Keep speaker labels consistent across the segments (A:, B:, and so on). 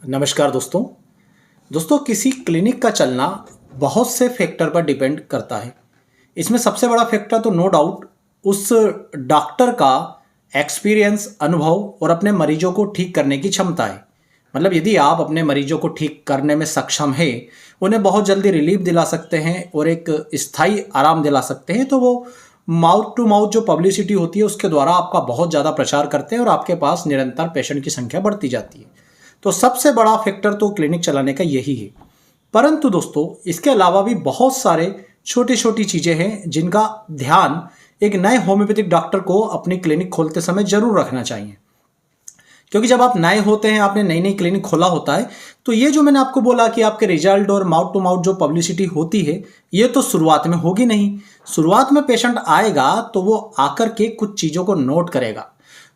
A: नमस्कार दोस्तों। किसी क्लिनिक का चलना बहुत से फैक्टर पर डिपेंड करता है। इसमें सबसे बड़ा फैक्टर तो नो डाउट उस डॉक्टर का एक्सपीरियंस, अनुभव और अपने मरीजों को ठीक करने की क्षमता है। मतलब यदि आप अपने मरीजों को ठीक करने में सक्षम है, उन्हें बहुत जल्दी रिलीफ दिला सकते हैं और एक स्थायी आराम दिला सकते हैं, तो वो माउथ टू माउथ जो पब्लिसिटी होती है उसके द्वारा आपका बहुत ज़्यादा प्रचार करते हैं और आपके पास निरंतर पेशेंट की संख्या बढ़ती जाती है। तो सबसे बड़ा फैक्टर तो क्लिनिक चलाने का यही है। परंतु दोस्तों, इसके अलावा भी बहुत सारे छोटी छोटी चीज़ें हैं जिनका ध्यान एक नए होम्योपैथिक डॉक्टर को अपनी क्लिनिक खोलते समय जरूर रखना चाहिए। क्योंकि जब आप नए होते हैं, आपने नई नई क्लिनिक खोला होता है, तो ये जो मैंने आपको बोला कि आपके रिजल्ट और माउथ टू माउथ जो पब्लिसिटी होती है, ये तो शुरुआत में होगी नहीं। शुरुआत में पेशेंट आएगा तो वो आकर के कुछ चीज़ों को नोट करेगा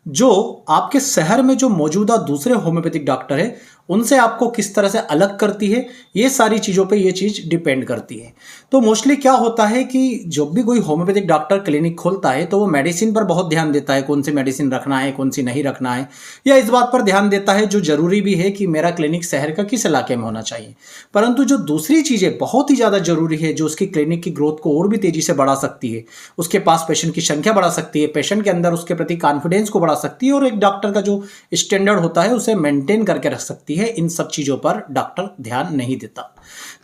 A: जो आपके शहर में जो मौजूदा दूसरे होम्योपैथिक डॉक्टर है उनसे आपको किस तरह से अलग करती है। ये सारी चीज़ों पे ये चीज़ डिपेंड करती है। तो मोस्टली क्या होता है कि जब भी कोई होम्योपैथिक डॉक्टर क्लिनिक खोलता है तो वो मेडिसिन पर बहुत ध्यान देता है, कौन सी मेडिसिन रखना है, कौन सी नहीं रखना है, या इस बात पर ध्यान देता है जो जरूरी भी है कि मेरा क्लिनिक शहर का किस इलाके में होना चाहिए। परंतु जो दूसरी चीज़ें बहुत ही ज़्यादा जरूरी है, जो उसकी क्लिनिक की ग्रोथ को और भी तेज़ी से बढ़ा सकती है, उसके पास पेशेंट की संख्या बढ़ा सकती है, पेशेंट के अंदर उसके प्रति कॉन्फिडेंस को बढ़ा सकती है और एक डॉक्टर का जो स्टैंडर्ड होता है उसे मेंटेन करके रख सकती है, इन सब चीज़ों पर डॉक्टर ध्यान नहीं देता।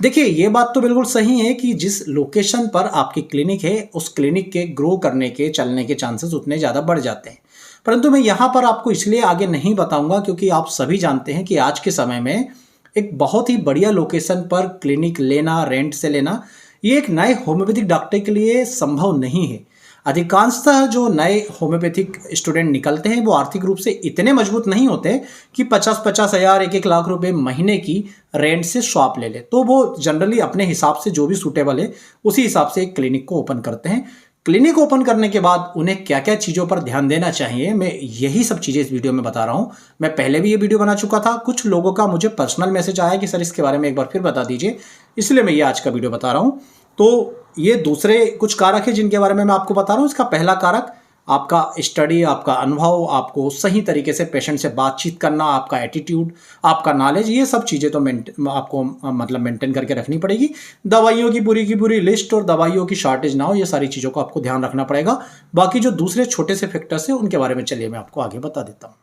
A: देखिए, ये बात तो बिल्कुल सही है कि जिस लोकेशन पर आपकी क्लिनिक है उस क्लिनिक के ग्रो करने के, चलने के चांसेस उतने ज़्यादा बढ़ जाते हैं। परंतु मैं यहाँ पर आपको इसलिए आगे नहीं बताऊंगा क्योंकि आप सभी जानते हैं कि आज के समय में एक बहुत ही बढ़िया लोकेशन पर क्लिनिक लेना, रेंट से लेना, ये एक नए होम्योपैथिक डॉक्टर के लिए संभव नहीं है। अधिकांशतः जो नए होम्योपैथिक स्टूडेंट निकलते हैं वो आर्थिक रूप से इतने मजबूत नहीं होते कि 50-50 हज़ार, 1-1 लाख रुपए महीने की रेंट से शॉप ले ले। तो वो जनरली अपने हिसाब से जो भी सूटेबल है उसी हिसाब से एक क्लिनिक को ओपन करते हैं। क्लिनिक ओपन करने के बाद उन्हें क्या क्या चीज़ों पर ध्यान देना चाहिए, मैं यही सब चीज़ें इस वीडियो में बता रहा हूँ। मैं पहले भी ये वीडियो बना चुका था। कुछ लोगों का मुझे पर्सनल मैसेज आया कि सर इसके बारे में एक बार फिर बता दीजिए, इसलिए मैं ये आज का वीडियो बता रहा हूँ। तो ये दूसरे कुछ कारक है जिनके बारे में मैं आपको बता रहा हूँ। इसका पहला कारक आपका स्टडी, आपका अनुभव, आपको सही तरीके से पेशेंट से बातचीत करना, आपका एटीट्यूड, आपका नॉलेज, ये सब चीज़ें तो आपको मतलब मेंटेन करके रखनी पड़ेगी। दवाइयों की पूरी लिस्ट और दवाइयों की शॉर्टेज ना हो, ये सारी चीज़ों को आपको ध्यान रखना पड़ेगा। बाकी जो दूसरे छोटे से फैक्टर्स हैं उनके बारे में चलिए मैं आपको आगे बता देता हूँ।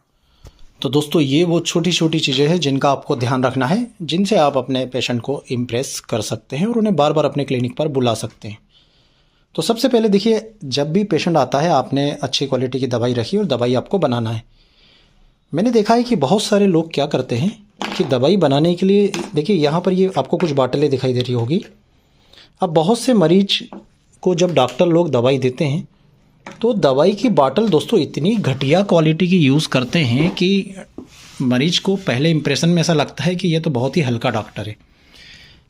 A: तो दोस्तों, ये वो छोटी छोटी चीज़ें हैं जिनका आपको ध्यान रखना है, जिनसे आप अपने पेशेंट को इम्प्रेस कर सकते हैं और उन्हें बार बार अपने क्लिनिक पर बुला सकते हैं। तो सबसे पहले देखिए, जब भी पेशेंट आता है आपने अच्छी क्वालिटी की दवाई रखी और दवाई आपको बनाना है। मैंने देखा है कि बहुत सारे लोग क्या करते हैं कि दवाई बनाने के लिए, देखिए यहाँ पर ये आपको कुछ बाटलें दिखाई दे रही होगी। अब बहुत से मरीज को जब डॉक्टर लोग दवाई देते हैं तो दवाई की बाटल दोस्तों इतनी घटिया क्वालिटी की यूज़ करते हैं कि मरीज को पहले इंप्रेशन में ऐसा लगता है कि ये तो बहुत ही हल्का डॉक्टर है।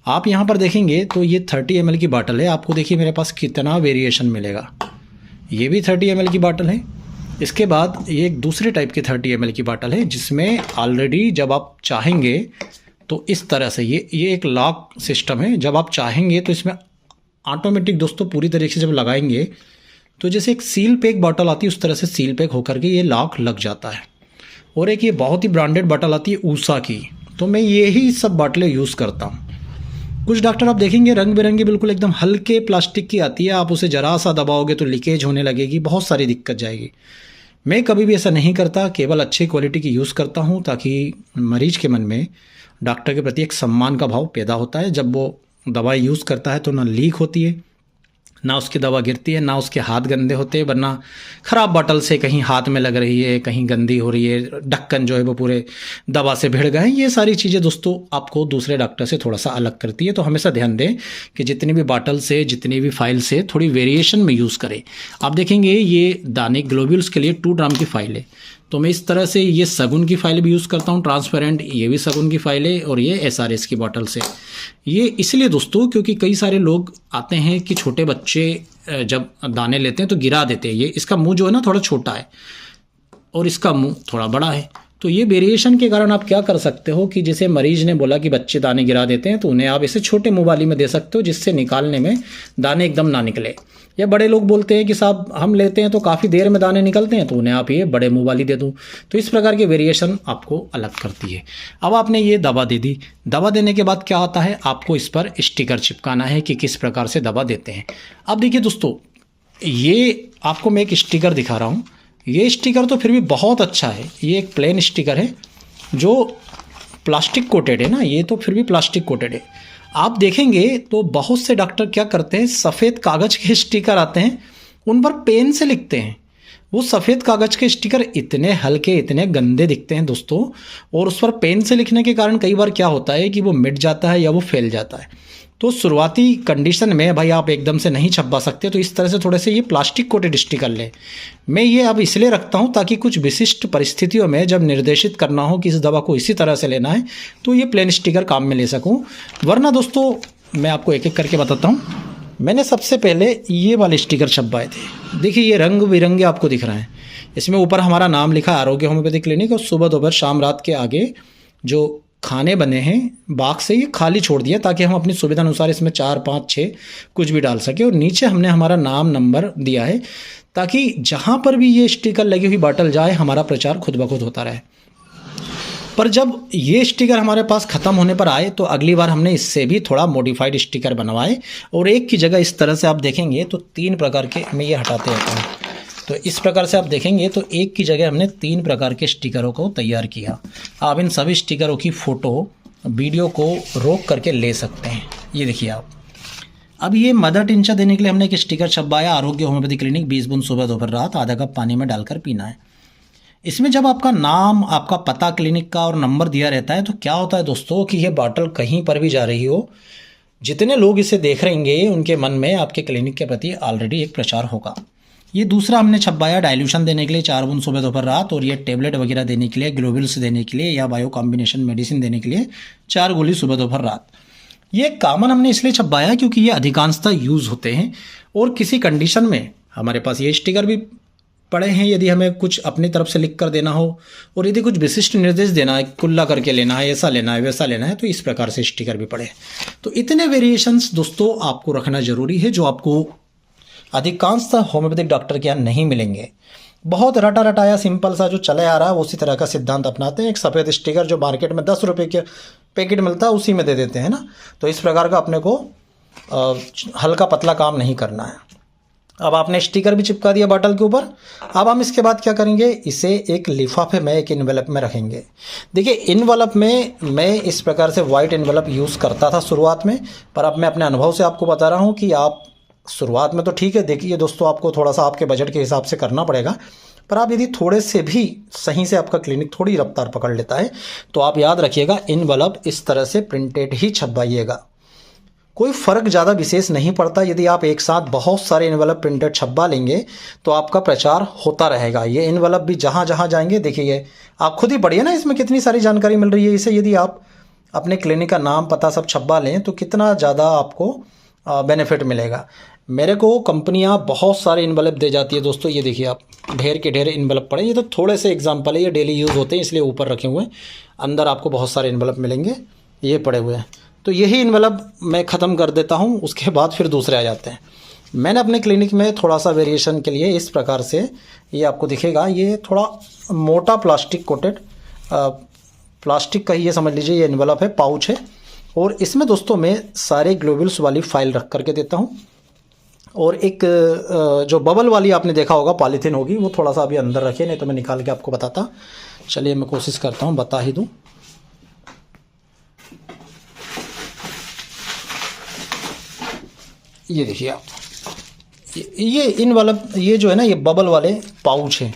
A: आप यहाँ पर देखेंगे तो ये 30 ml की बाटल है। आपको देखिए मेरे पास कितना वेरिएशन मिलेगा। ये भी 30 ml की बाटल है। इसके बाद ये एक दूसरे टाइप की 30 ml की बाटल है जिसमें ऑलरेडी जब आप चाहेंगे तो इस तरह से ये एक लॉक सिस्टम है। जब आप चाहेंगे तो इसमें ऑटोमेटिक दोस्तों पूरी तरीके से जब लगाएंगे तो जैसे एक सील पैक बॉटल आती है उस तरह से सील पैक होकर के ये लॉक लग जाता है। और एक ये बहुत ही ब्रांडेड बॉटल आती है ऊषा की, तो मैं यही सब बॉटलें यूज़ करता हूँ। कुछ डॉक्टर आप देखेंगे रंग बिरंगी बिल्कुल एकदम हल्के प्लास्टिक की आती है, आप उसे ज़रा सा दबाओगे तो लीकेज होने लगेगी, बहुत सारी दिक्कत जाएगी। मैं कभी भी ऐसा नहीं करता, केवल अच्छी क्वालिटी की यूज़ करता हूँ ताकि मरीज के मन में डॉक्टर के प्रति एक सम्मान का भाव पैदा होता है। जब वो दवाई यूज़ करता है तो ना लीक होती है, ना उसकी दवा गिरती है, ना उसके हाथ गंदे होते हैं। वरना ख़राब बॉटल से कहीं हाथ में लग रही है, कहीं गंदी हो रही है, ढक्कन जो है वो पूरे दवा से भिड़ गए। ये सारी चीज़ें दोस्तों आपको दूसरे डॉक्टर से थोड़ा सा अलग करती है। तो हमेशा ध्यान दें कि जितनी भी बॉटल से, जितनी भी फाइल से थोड़ी वेरिएशन में यूज़ करें। आप देखेंगे ये दानिक ग्लोब्यूल्स के लिए 2 ग्राम की फाइल है, तो मैं इस तरह से ये सगुन की फाइल भी यूज़ करता हूँ, ट्रांसपेरेंट, ये भी सगुन की फाइल है, और ये SRS की बॉटल से। ये इसलिए दोस्तों क्योंकि कई सारे लोग आते हैं कि छोटे बच्चे जब दाने लेते हैं तो गिरा देते हैं। ये इसका मुंह जो है ना थोड़ा छोटा है और इसका मुंह थोड़ा बड़ा है, तो ये वेरिएशन के कारण आप क्या कर सकते हो कि जैसे मरीज ने बोला कि बच्चे दाने गिरा देते हैं, तो उन्हें आप इसे छोटे मुँह वाली में दे सकते हो जिससे निकालने में दाने एकदम ना निकले। या बड़े लोग बोलते हैं कि साहब हम लेते हैं तो काफ़ी देर में दाने निकलते हैं, तो उन्हें आप ये बड़े मुँह वाली दे दूँ। तो इस प्रकार की वेरिएशन आपको अलग करती है। अब आपने ये दवा दे दी, दवा देने के बाद क्या होता है, आपको इस पर स्टिकर चिपकाना है कि किस प्रकार से दवा देते हैं। अब देखिए दोस्तों, ये आपको मैं एक स्टिकर दिखा रहा हूँ। ये स्टिकर तो फिर भी बहुत अच्छा है, ये एक प्लेन स्टिकर है जो प्लास्टिक कोटेड है ना, ये तो फिर भी प्लास्टिक कोटेड है। आप देखेंगे तो बहुत से डॉक्टर क्या करते हैं, सफ़ेद कागज़ के स्टिकर आते हैं, उन पर पेन से लिखते हैं। वो सफ़ेद कागज़ के स्टिकर इतने हल्के, इतने गंदे दिखते हैं दोस्तों, और उस पर पेन से लिखने के कारण कई बार क्या होता है कि वो मिट जाता है या वो फैल जाता है। तो शुरुआती कंडीशन में भाई आप एकदम से नहीं छपवा सकते, तो इस तरह से थोड़े से ये प्लास्टिक कोटेड स्टिकर लें। मैं ये अब इसलिए रखता हूँ ताकि कुछ विशिष्ट परिस्थितियों में जब निर्देशित करना हो कि इस दवा को इसी तरह से लेना है, तो ये प्लेन स्टिकर काम में ले सकूँ। वरना दोस्तों मैं आपको एक एक करके बताता हूँ। मैंने सबसे पहले ये वाले स्टिकर छपवाए थे। देखिए ये रंग बिरंगे आपको दिख रहे हैं। इसमें ऊपर हमारा नाम लिखा है आरोग्य होम्योपैथी क्लिनिक, और सुबह दोपहर शाम रात के आगे जो खाने बने हैं बाक्स से ये खाली छोड़ दिया ताकि हम अपनी सुविधा अनुसार इसमें 4, 5, 6 कुछ भी डाल सके। और नीचे हमने हमारा नाम नंबर दिया है ताकि जहाँ पर भी ये स्टिकर लगी हुई बाटल जाए हमारा प्रचार खुद ब खुद होता रहे। पर जब ये स्टिकर हमारे पास ख़त्म होने पर आए तो अगली बार हमने इससे भी थोड़ा मॉडिफाइड स्टिकर बनवाए, और एक की जगह इस तरह से आप देखेंगे तो 3 प्रकार के, मैं ये हटाते रहता हूँ, तो इस प्रकार से आप देखेंगे तो एक की जगह हमने 3 प्रकार के स्टिकरों को तैयार किया। आप इन सभी स्टिकरों की फ़ोटो वीडियो को रोक करके ले सकते हैं। ये देखिए आप। अब ये मदर टिंचर देने के लिए हमने एक स्टिकर छपवाया, आरोग्य होम्योपैथी क्लिनिक, 20 बूंद सुबह दोपहर रात, आधा कप पानी में डालकर पीना है। इसमें जब आपका नाम, आपका पता क्लिनिक का और नंबर दिया रहता है तो क्या होता है दोस्तों कि ये बॉटल कहीं पर भी जा रही हो, जितने लोग इसे देख रहेंगे उनके मन में आपके क्लिनिक के प्रति ऑलरेडी एक प्रचार होगा। ये दूसरा हमने छपवाया डाइल्यूशन देने के लिए 4 बूंद सुबह दोपहर रात, और ये टेबलेट वगैरह देने के लिए, ग्लोबुल्स देने के लिए, या बायो कॉम्बिनेशन मेडिसिन देने के लिए 4 गोली सुबह दोपहर रात। ये कॉमन हमने इसलिए छपवाया क्योंकि ये अधिकांशतः यूज़ होते हैं, और किसी कंडीशन में हमारे पास ये स्टिकर भी पड़े हैं यदि हमें कुछ अपनी तरफ से लिख कर देना हो, और यदि कुछ विशिष्ट निर्देश देना है, कुल्ला करके लेना है, ऐसा लेना है, वैसा लेना है, तो इस प्रकार से स्टिकर भी पड़े हैं। तो इतने वेरिएशंस दोस्तों आपको रखना जरूरी है जो आपको अधिकांशतः होम्योपैथिक डॉक्टर के यहाँ नहीं मिलेंगे। बहुत रटा रटाया सिंपल सा जो चले आ रहा है उसी तरह का सिद्धांत अपनाते हैं। एक सफ़ेद स्टिकर जो मार्केट में 10 रुपये के पैकेट मिलता है उसी में दे देते हैं ना। तो इस प्रकार का अपने को हल्का पतला काम नहीं करना है। अब आपने स्टिकर भी चिपका दिया बॉटल के ऊपर। अब हम इसके बाद क्या करेंगे, इसे एक लिफाफे में, एक इन्वेलप में रखेंगे। देखिए इन्वेलप में मैं इस प्रकार से वाइट इन्वेलप यूज़ करता था शुरुआत में, पर अब मैं अपने अनुभव से आपको बता रहा हूँ कि आप शुरुआत में तो ठीक है, देखिए दोस्तों आपको थोड़ा सा आपके बजट के हिसाब से करना पड़ेगा, पर आप यदि थोड़े से भी सही से आपका क्लिनिक थोड़ी रफ्तार पकड़ लेता है तो आप याद रखिएगा इन्वेलप इस तरह से प्रिंटेड ही छपवाइएगा। कोई फ़र्क ज़्यादा विशेष नहीं पड़ता। यदि आप एक साथ बहुत सारे इन्वेलप प्रिंटेड छपवा लेंगे तो आपका प्रचार होता रहेगा। ये इन्वेलप भी जहाँ जहाँ जाएंगे, देखिए आप खुद ही पढ़िए ना, इसमें कितनी सारी जानकारी मिल रही है। इसे यदि आप अपने क्लिनिक का नाम पता सब छपवा लें तो कितना ज़्यादा आपको बेनिफिट मिलेगा। मेरे को कंपनियां बहुत सारे इन्वेलप दे जाती है दोस्तों। ये देखिए आप, ढेर के ढेर इन्वेलप पड़े। ये तो थोड़े से एग्जांपल है, ये डेली यूज़ होते हैं इसलिए ऊपर रखे हुए हैं। अंदर आपको बहुत सारे इन्वेलप मिलेंगे, ये पड़े हुए हैं। तो यही इन्वेलप मैं ख़त्म कर देता हूँ, उसके बाद फिर दूसरे आ जाते हैं। मैंने अपने क्लिनिक में थोड़ा सा वेरिएशन के लिए इस प्रकार से, ये आपको दिखेगा, ये थोड़ा मोटा प्लास्टिक कोटेड प्लास्टिक का ही ये समझ लीजिए ये इन्वेलप है, पाउच है। और इसमें दोस्तों मैं सारे ग्लोबुल्स वाली फाइल रख करके देता हूँ। और एक जो बबल वाली आपने देखा होगा पॉलीथीन होगी, वो थोड़ा सा अभी अंदर रखिए, नहीं तो मैं निकाल के आपको बताता। चलिए मैं कोशिश करता हूँ बता ही दूँ। ये देखिए आप, ये इन वाला, ये जो है ना, ये बबल वाले पाउच हैं।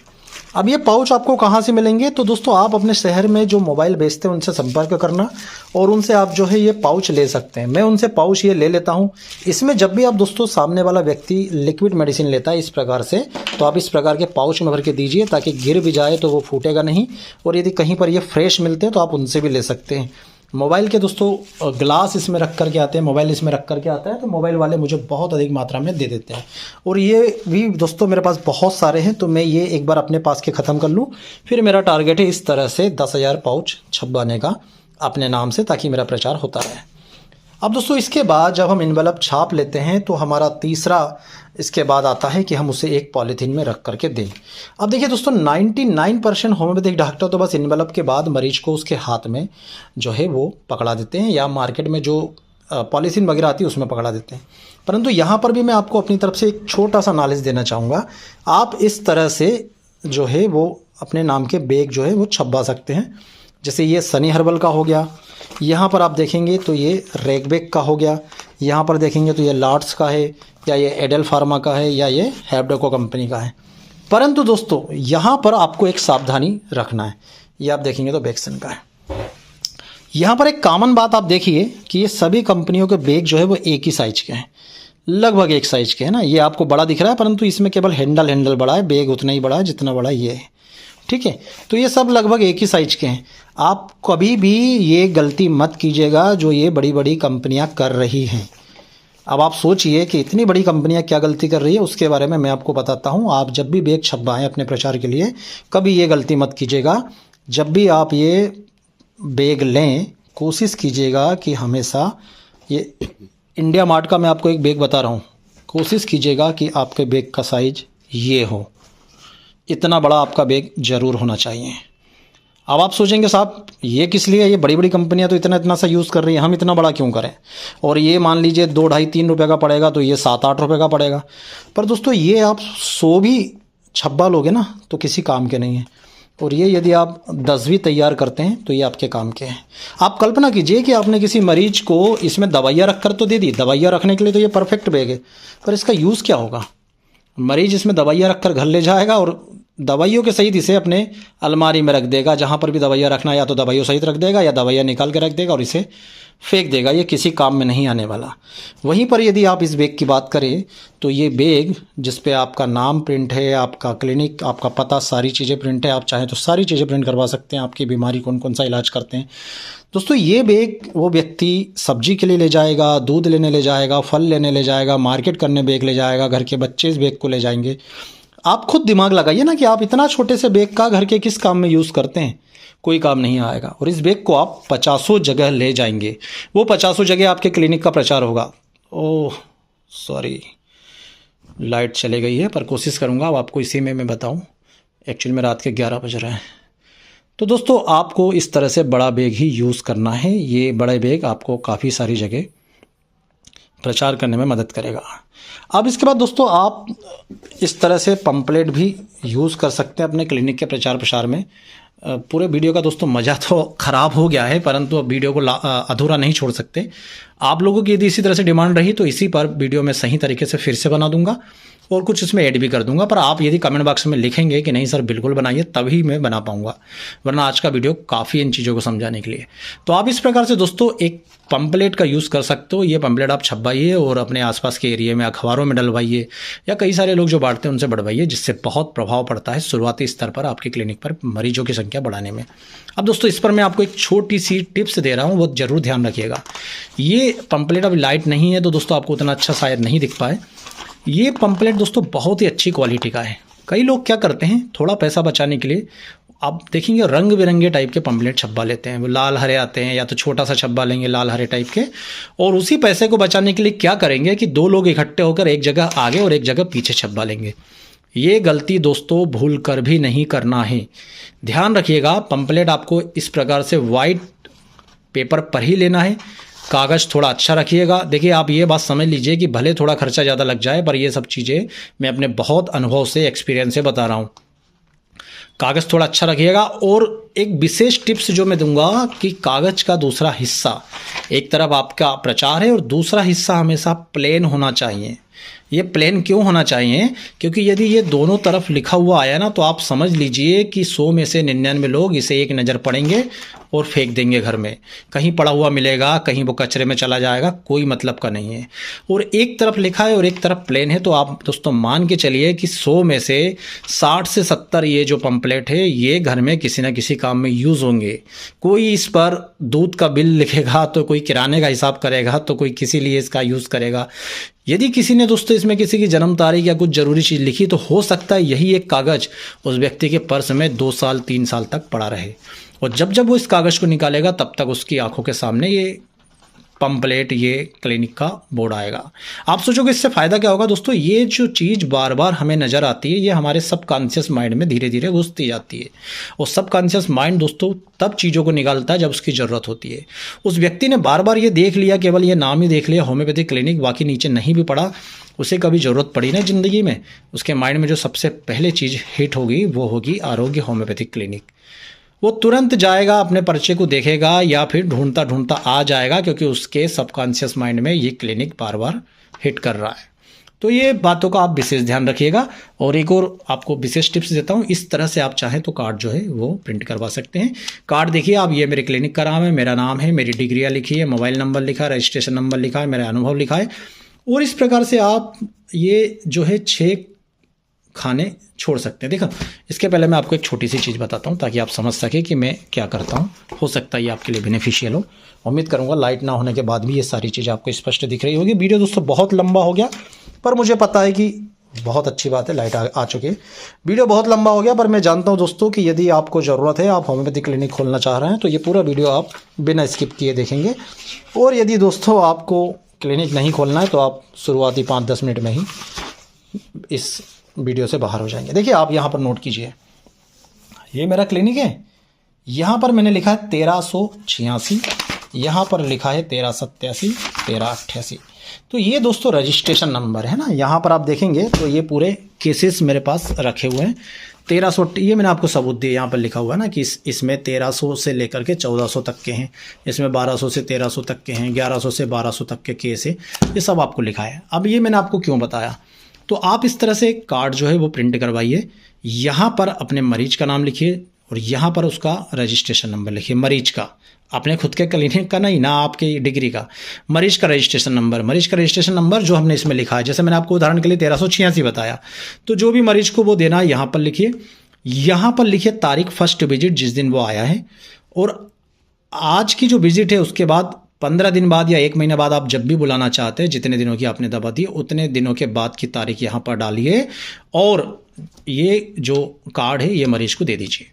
A: अब ये पाउच आपको कहाँ से मिलेंगे, तो दोस्तों आप अपने शहर में जो मोबाइल बेचते हैं उनसे संपर्क करना और उनसे आप जो है ये पाउच ले सकते हैं। मैं उनसे पाउच ये ले लेता हूँ। इसमें जब भी आप दोस्तों सामने वाला व्यक्ति लिक्विड मेडिसिन लेता है इस प्रकार से, तो आप इस प्रकार के पाउच में भर के दीजिए ताकि गिर भी जाए तो वो फूटेगा नहीं। और यदि कहीं पर ये फ्रेश मिलते हैं तो आप उनसे भी ले सकते हैं। मोबाइल के दोस्तों ग्लास इसमें रख करके आते हैं, मोबाइल इसमें रख करके आता है, तो मोबाइल वाले मुझे बहुत अधिक मात्रा में दे देते हैं। और ये भी दोस्तों मेरे पास बहुत सारे हैं, तो मैं ये एक बार अपने पास के ख़त्म कर लूँ, फिर मेरा टारगेट है इस तरह से 10,000 पाउच छपवाने का अपने नाम से, ताकि मेरा प्रचार होता रहे। अब दोस्तों इसके बाद जब हम इन्वेलप छाप लेते हैं तो हमारा तीसरा इसके बाद आता है कि हम उसे एक पॉलीथीन में रख करके दें। अब देखिए दोस्तों 99% होम्योपैथिक डॉक्टर तो बस इन्वेलप के बाद मरीज को उसके हाथ में जो है वो पकड़ा देते हैं, या मार्केट में जो पॉलीथीन वगैरह आती है उसमें पकड़ा देते हैं। परंतु यहाँ पर भी मैं आपको अपनी तरफ से एक छोटा सा नॉलेज देना चाहूँगा। आप इस तरह से जो है वो अपने नाम के बैग जो है वो छपवा सकते हैं। जैसे ये सनी हर्बल का हो गया, यहाँ पर आप देखेंगे तो ये रैगबैक का हो गया, यहाँ पर देखेंगे तो ये लॉट्स का है, या ये एडल फार्मा का है, या ये हैब्डोको कंपनी का है। परंतु दोस्तों यहाँ पर आपको एक सावधानी रखना है। ये आप देखेंगे तो बेक्सन का है। यहाँ पर एक कॉमन बात आप देखिए कि ये सभी कंपनियों के बैग जो है वो एक ही साइज के हैं, लगभग एक साइज के हैं ना। ये आपको बड़ा दिख रहा है, परंतु इसमें केवल हैंडल बड़ा है, बैग उतना ही बड़ा है जितना बड़ा ये है, ठीक है। तो ये सब लगभग एक ही साइज के हैं। आप कभी भी ये गलती मत कीजिएगा जो ये बड़ी बड़ी कंपनियां कर रही हैं। अब आप सोचिए कि इतनी बड़ी कंपनियां क्या गलती कर रही है, उसके बारे में मैं आपको बताता हूं। आप जब भी बैग छपवाएं अपने प्रचार के लिए, कभी ये गलती मत कीजिएगा। जब भी आप ये बैग लें, कोशिश कीजिएगा कि हमेशा ये इंडिया मार्ट का मैं आपको एक बैग बता रहा हूँ, कोशिश कीजिएगा कि आपके बैग का साइज ये हो, इतना बड़ा आपका बैग ज़रूर होना चाहिए। अब आप सोचेंगे साहब ये किस लिए, ये बड़ी बड़ी कंपनियां तो इतना सा यूज़ कर रही हैं, हम इतना बड़ा क्यों करें। और ये मान लीजिए 2, ढाई, 3 रुपये का पड़ेगा, तो ये 7-8 रुपये का पड़ेगा। पर दोस्तों ये आप 100 भी छब्बा लोगे ना तो किसी काम के नहीं है। और ये यदि आप 10 भी तैयार करते हैं तो ये आपके काम के हैं। आप कल्पना कीजिए कि आपने किसी मरीज को इसमें दवाइयाँ रख कर तो दे दी, दवाइयाँ रखने के लिए तो ये परफेक्ट बैग है, पर इसका यूज़ क्या होगा। मरीज इसमें दवाइयाँ रख कर घर ले जाएगा और दवाइयों के सहित इसे अपने अलमारी में रख देगा। जहाँ पर भी दवाइयाँ रखना, या तो दवाइयों सहित रख देगा या दवाइयाँ निकाल के रख देगा और इसे फेंक देगा। ये किसी काम में नहीं आने वाला। वहीं पर यदि आप इस बैग की बात करें तो ये बैग जिस पे आपका नाम प्रिंट है, आपका क्लिनिक, आपका पता, सारी चीज़ें प्रिंट है। आप चाहें तो सारी चीज़ें प्रिंट करवा सकते हैं, आपकी बीमारी कौन कौन सा इलाज करते हैं। दोस्तों ये बैग वो व्यक्ति सब्जी के लिए ले जाएगा, दूध लेने ले जाएगा, फल लेने ले जाएगा, मार्केट करने बैग ले जाएगा, घर के बच्चे इस बैग को ले जाएंगे। आप खुद दिमाग लगाइए ना कि आप इतना छोटे से बैग का घर के किस काम में यूज़ करते हैं। कोई काम नहीं आएगा। और इस बैग को आप 50 जगह ले जाएंगे, वो 50 जगह आपके क्लिनिक का प्रचार होगा। ओह सॉरी, लाइट चले गई है, पर कोशिश करूँगा अब आपको इसी में मैं बताऊँ। एक्चुअली में रात के 11 बज रहे हैं। तो दोस्तों आपको इस तरह से बड़ा बैग ही यूज़ करना है। ये बड़े बैग आपको काफ़ी सारी जगह प्रचार करने में मदद करेगा। अब इसके बाद दोस्तों आप इस तरह से पंपलेट भी यूज़ कर सकते हैं अपने क्लिनिक के प्रचार प्रसार में। पूरे वीडियो का दोस्तों मज़ा तो ख़राब हो गया है, परंतु अब वीडियो को अधूरा नहीं छोड़ सकते। आप लोगों की यदि इसी तरह से डिमांड रही तो इसी पर वीडियो में सही तरीके से फिर से बना दूंगा और कुछ इसमें ऐड भी कर दूंगा। पर आप यदि कमेंट बॉक्स में लिखेंगे कि नहीं सर बिल्कुल बनाइए, तभी मैं बना पाऊंगा, वरना आज का वीडियो काफ़ी इन चीज़ों को समझाने के लिए। तो आप इस प्रकार से दोस्तों एक पंपलेट का यूज़ कर सकते हो। ये पंपलेट आप छपवाइए और अपने आसपास के एरिया में अखबारों में डलवाइए, या कई सारे लोग जो बांटते हैं उनसे बढ़वाइए, जिससे बहुत प्रभाव पड़ता है शुरुआती स्तर पर आपके क्लिनिक पर मरीजों की संख्या बढ़ाने में। अब दोस्तों इस पर मैं आपको एक छोटी सी टिप्स दे रहा हूँ, वो ज़रूर ध्यान रखिएगा। ये पंपलेट अभी लाइट नहीं है तो दोस्तों आपको उतना अच्छा शायद नहीं दिख पाए। ये पंपलेट दोस्तों बहुत ही अच्छी क्वालिटी का है। कई लोग क्या करते हैं, थोड़ा पैसा बचाने के लिए आप देखेंगे रंग बिरंगे टाइप के पंपलेट छपवा लेते हैं। वो लाल हरे आते हैं, या तो छोटा सा छपवा लेंगे लाल हरे टाइप के, और उसी पैसे को बचाने के लिए क्या करेंगे कि 2 लोग इकट्ठे होकर एक जगह आगे और एक जगह पीछे छपवा लेंगे। ये गलती दोस्तों भूल कर भी नहीं करना है। ध्यान रखिएगा, पंपलेट आपको इस प्रकार से वाइट पेपर पर ही लेना है। कागज़ थोड़ा अच्छा रखिएगा। देखिए आप ये बात समझ लीजिए कि भले थोड़ा खर्चा ज़्यादा लग जाए, पर ये सब चीज़ें मैं अपने बहुत अनुभव से, एक्सपीरियंस से बता रहा हूँ। कागज़ थोड़ा अच्छा रखिएगा। और एक विशेष टिप्स जो मैं दूंगा कि कागज़ का दूसरा हिस्सा, एक तरफ आपका प्रचार है और दूसरा हिस्सा हमेशा प्लेन होना चाहिए। ये प्लेन क्यों होना चाहिए, क्योंकि यदि ये दोनों तरफ लिखा हुआ आया ना तो आप समझ लीजिए कि 100 में से 99 लोग इसे एक नज़र पढ़ेंगे और फेंक देंगे घर में। कहीं पड़ा हुआ मिलेगा, कहीं वो कचरे में चला जाएगा, कोई मतलब का नहीं है। और एक तरफ लिखा है और एक तरफ प्लेन है, तो आप दोस्तों मान के चलिए कि 100 में से 60 से 70 ये जो पंपलेट है ये घर में किसी ना किसी काम में यूज़ होंगे। कोई इस पर दूध का बिल लिखेगा, तो कोई किराने का हिसाब करेगा, तो कोई किसी लिए इसका यूज़ करेगा। यदि किसी ने दोस्तों इसमें किसी की जन्म तारीख या कुछ ज़रूरी चीज़ लिखी, तो हो सकता है यही एक कागज़ उस व्यक्ति के पर्स में 2 साल 3 साल तक पड़ा रहे, और जब जब वो इस कागज़ को निकालेगा तब तक उसकी आंखों के सामने ये पंपलेट, ये क्लिनिक का बोर्ड आएगा। आप सोचोगे इससे फ़ायदा क्या होगा दोस्तों? ये जो चीज़ बार बार हमें नज़र आती है ये हमारे सबकॉन्शियस माइंड में धीरे धीरे घुसती जाती है, और सबकॉन्शियस माइंड दोस्तों तब चीज़ों को निकालता है जब उसकी ज़रूरत होती है। उस व्यक्ति ने बार बार ये देख लिया, केवल ये नाम ही देख लिया होम्योपैथिक क्लिनिक, बाकी नीचे नहीं भी पढ़ा, उसे कभी ज़रूरत पड़ी ना ज़िंदगी में, उसके माइंड में जो सबसे पहले चीज़ हिट होगी वो होगी आरोग्य होम्योपैथिक क्लिनिक। वो तुरंत जाएगा, अपने पर्चे को देखेगा या फिर ढूंढता ढूंढता आ जाएगा, क्योंकि उसके सबकॉन्शियस माइंड में ये क्लिनिक बार बार हिट कर रहा है। तो ये बातों का आप विशेष ध्यान रखिएगा। और एक और आपको विशेष टिप्स देता हूँ, इस तरह से आप चाहें तो कार्ड जो है वो प्रिंट करवा सकते हैं। कार्ड देखिए आप, ये मेरे क्लिनिक का नाम है, मेरा नाम है, मेरी डिग्रियाँ लिखी है, मोबाइल नंबर लिखा है, रजिस्ट्रेशन नंबर लिखा है, मेरा अनुभव लिखा है। और इस प्रकार से आप ये जो है 6 खाने छोड़ सकते हैं। देखो, इसके पहले मैं आपको एक छोटी सी चीज़ बताता हूँ ताकि आप समझ सकें कि मैं क्या करता हूँ। हो सकता है ये आपके लिए बेनिफिशियल हो। उम्मीद करूँगा लाइट ना होने के बाद भी ये सारी चीज़ आपको स्पष्ट दिख रही होगी। वीडियो दोस्तों बहुत लंबा हो गया, पर मुझे पता है कि बहुत अच्छी बात है, लाइट आ चुकी है। वीडियो बहुत लंबा हो गया, पर मैं जानता हूँ दोस्तों कि यदि आपको ज़रूरत है, आप होम्योपैथिक क्लिनिक खोलना चाह रहे हैं, तो ये पूरा वीडियो आप बिना स्किप किए देखेंगे। और यदि दोस्तों आपको क्लिनिक नहीं खोलना है तो आप शुरुआती 5-10 मिनट में ही इस वीडियो से बाहर हो जाएंगे। देखिए आप यहाँ पर नोट कीजिए, ये मेरा क्लिनिक है। यहाँ पर मैंने लिखा है 1386, यहाँ पर लिखा है 1387, 1388। तो ये दोस्तों रजिस्ट्रेशन नंबर है ना। यहाँ पर आप देखेंगे तो ये पूरे केसेस मेरे पास रखे हुए हैं। 1300, ये मैंने आपको सबूत दिया, यहाँ पर लिखा हुआ है ना कि इसमें 1300 से लेकर के 1400 तक के हैं, इसमें 1200 से 1300 तक के हैं, 1100 से 1200 तक के केस है, ये सब आपको लिखा है। अब ये मैंने आपको क्यों बताया, तो आप इस तरह से कार्ड जो है वो प्रिंट करवाइए। यहाँ पर अपने मरीज का नाम लिखिए और यहाँ पर उसका रजिस्ट्रेशन नंबर लिखिए, मरीज का, अपने खुद के क्लिनिक का नहीं, ना आपकी डिग्री का, मरीज का रजिस्ट्रेशन नंबर। मरीज का रजिस्ट्रेशन नंबर जो हमने इसमें लिखा है, जैसे मैंने आपको उदाहरण के लिए 1386 बताया, तो जो भी मरीज को वो देना है यहाँ पर लिखिए। यहाँ पर लिखिए तारीख, फर्स्ट विजिट जिस दिन वो आया है, और आज की जो विजिट है उसके बाद 15 दिन बाद या 1 महीने बाद आप जब भी बुलाना चाहते हैं, जितने दिनों की आपने दवा दी उतने दिनों के बाद की तारीख यहाँ पर डालिए, और ये जो कार्ड है ये मरीज को दे दीजिए।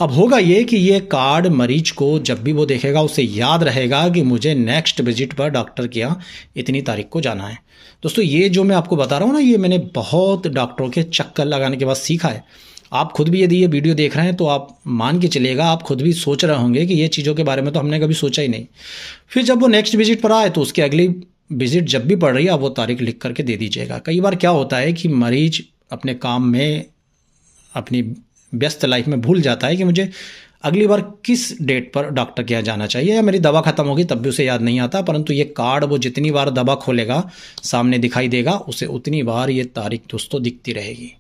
A: अब होगा ये कि ये कार्ड मरीज को जब भी वो देखेगा उसे याद रहेगा कि मुझे नेक्स्ट विजिट पर डॉक्टर के यहाँ इतनी तारीख को जाना है। दोस्तों ये जो मैं आपको बता रहा हूँ ना, ये मैंने बहुत डॉक्टरों के चक्कर लगाने के बाद सीखा है। आप खुद भी यदि ये वीडियो देख रहे हैं तो आप मान के चलिएगा, आप खुद भी सोच रहे होंगे कि ये चीज़ों के बारे में तो हमने कभी सोचा ही नहीं। फिर जब वो नेक्स्ट विजिट पर आए तो उसकी अगली विजिट जब भी पड़ रही है आप वो तारीख लिख करके दे दीजिएगा। कई बार क्या होता है कि मरीज अपने काम में, अपनी व्यस्त लाइफ में भूल जाता है कि मुझे अगली बार किस डेट पर डॉक्टर के यहाँ जाना चाहिए, या मेरी दवा खत्म होगी तब भी उसे याद नहीं आता। परंतु ये कार्ड वो जितनी बार दवा खोलेगा सामने दिखाई देगा, उसे उतनी बार ये तारीख दोस्तों दिखती रहेगी।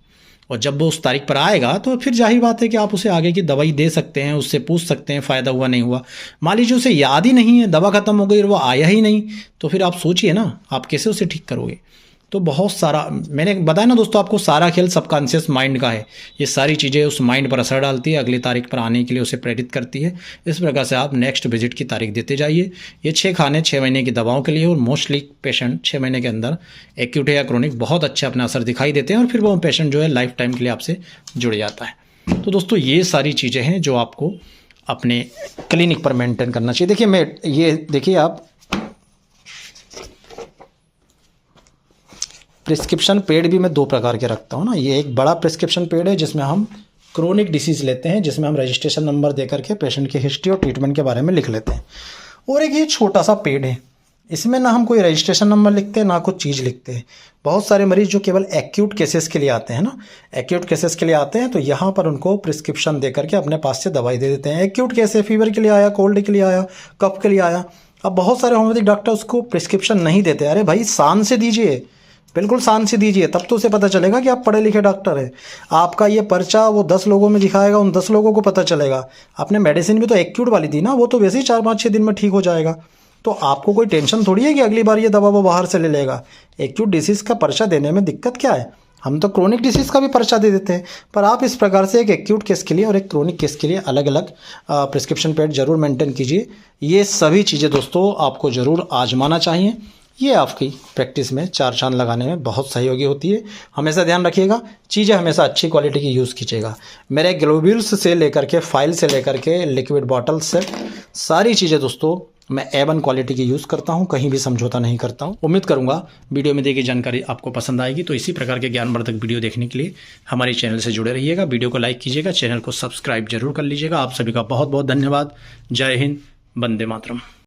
A: और जब वो उस तारीख पर आएगा तो फिर जाहिर बात है कि आप उसे आगे की दवाई दे सकते हैं, उससे पूछ सकते हैं फ़ायदा हुआ नहीं हुआ। मान लीजिए उसे याद ही नहीं है, दवा खत्म हो गई और वो आया ही नहीं, तो फिर आप सोचिए ना आप कैसे उसे ठीक करोगे। तो बहुत सारा मैंने बताया ना दोस्तों, आपको सारा खेल सबकॉन्शियस माइंड का है। ये सारी चीज़ें उस माइंड पर असर डालती है, अगली तारीख पर आने के लिए उसे प्रेरित करती है। इस प्रकार से आप नेक्स्ट विजिट की तारीख देते जाइए। ये 6 खाने 6 महीने की दवाओं के लिए, और मोस्टली पेशेंट 6 महीने के अंदर एक्यूट या क्रोनिक बहुत अच्छा अपना असर दिखाई देते हैं, और फिर वो पेशेंट जो है लाइफ टाइम के लिए आपसे जुड़ जाता है। तो दोस्तों ये सारी चीज़ें हैं जो आपको अपने क्लिनिक पर मेंटेन करना चाहिए। देखिए मैं ये देखिए आप प्रिस्क्रिप्शन पेड भी मैं 2 प्रकार के रखता हूँ ना। ये एक बड़ा प्रिस्क्रिप्शन पेड है जिसमें हम क्रोनिक डिसीज़ लेते हैं, जिसमें हम रजिस्ट्रेशन नंबर दे करके पेशेंट की हिस्ट्री और ट्रीटमेंट के बारे में लिख लेते हैं। और एक ये छोटा सा पेड है, इसमें ना हम कोई रजिस्ट्रेशन नंबर लिखते हैं ना कुछ चीज़ लिखते हैं। बहुत सारे मरीज जो केवल एक्यूट केसेस के लिए आते हैं ना, एक्यूट केसेस के लिए आते हैं, तो यहाँ पर उनको प्रिस्क्रिप्शन दे करके अपने पास से दवाई दे देते हैं। एक्यूट केस है, फीवर के लिए आया, कोल्ड के लिए आया, कफ के लिए आया। अब बहुत सारे होम्योपैथिक डॉक्टर उसको प्रिस्क्रिप्शन नहीं देते। अरे भाई शान से दीजिए,
B: बिल्कुल शांत से दीजिए, तब तो उसे पता चलेगा कि आप पढ़े लिखे डॉक्टर हैं। आपका ये पर्चा वो 10 लोगों में दिखाएगा, उन 10 लोगों को पता चलेगा। आपने मेडिसिन भी तो एक्यूट वाली दी ना, वो तो वैसे ही 4-5-6 दिन में ठीक हो जाएगा। तो आपको कोई टेंशन थोड़ी है कि अगली बार ये दवा वो बाहर से ले लेगा। एक्यूट डिसीज़ का पर्चा देने में दिक्कत क्या है? हम तो क्रोनिक डिसीज़ का भी पर्चा दे देते हैं। पर आप इस प्रकार से एक एक्यूट केस के लिए और एक क्रोनिक केस के लिए अलग अलग प्रिस्क्रिप्शन पैड जरूर मेंटेन कीजिए। ये सभी चीज़ें दोस्तों आपको ज़रूर आजमाना चाहिए। ये आपकी प्रैक्टिस में 4 चांद लगाने में बहुत सहयोगी होती है। हमेशा ध्यान रखिएगा, चीज़ें हमेशा अच्छी क्वालिटी की यूज़ कीजिएगा। मेरे ग्लोब्यूल्स से लेकर के, फाइल से लेकर के, लिक्विड बॉटल से सारी चीज़ें दोस्तों मैं A1 क्वालिटी की यूज़ करता हूँ, कहीं भी समझौता नहीं करता हूँ। उम्मीद करूँगा वीडियो में दी गई जानकारी आपको पसंद आएगी। तो इसी प्रकार के ज्ञानवर्धक वीडियो देखने के लिए हमारे चैनल से जुड़े रहिएगा। वीडियो को लाइक कीजिएगा, चैनल को सब्सक्राइब जरूर कर लीजिएगा। आप सभी का बहुत बहुत धन्यवाद। जय हिंद, वंदे मातरम।